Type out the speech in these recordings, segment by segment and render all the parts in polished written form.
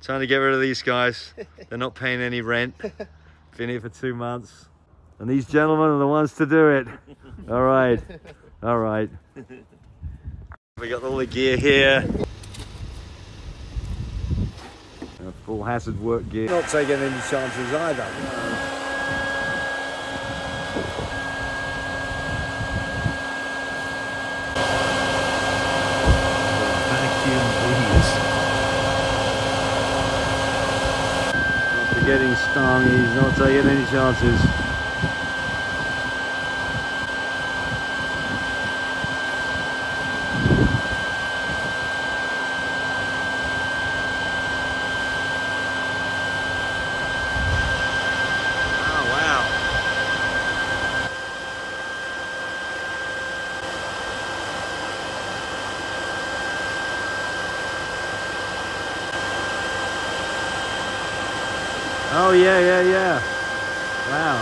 Time to get rid of these guys. They're not paying any rent. Been here for 2 months. And these gentlemen are the ones to do it. All right. All right. We got all the gear here. Full hazard work gear. Not taking any chances either. Getting stung, he's not taking any chances. Oh wow. Oh yeah. Wow.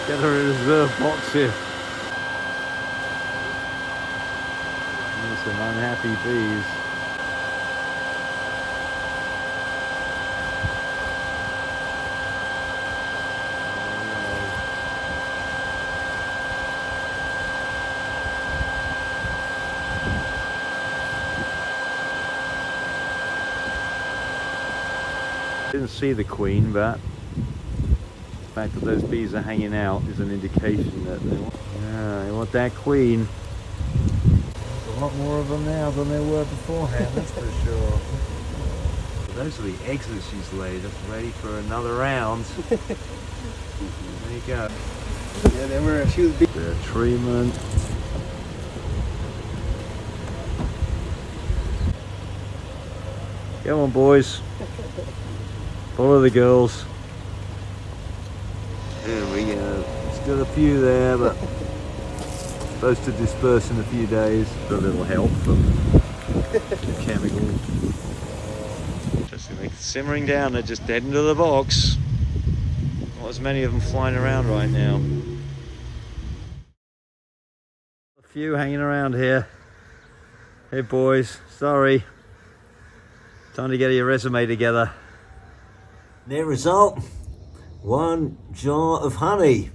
Get a reserve box here. There's some unhappy bees. Didn't see the queen, but the fact that those bees are hanging out is an indication that they want that queen. There's a lot more of them now than there were beforehand, that's for sure. Those are the eggs that she's laid. That's ready for another round. There you go. Yeah, they were. She was big. The treatment. Come on, boys. Follow the girls. There we go. Still a few there, but supposed to disperse in a few days. A little help from the chemical. Interesting. They're simmering down. They're just dead into the box. Not as many of them flying around right now. A few hanging around here. Hey boys, sorry. Time to get your resume together. Net result, 1 jar of honey.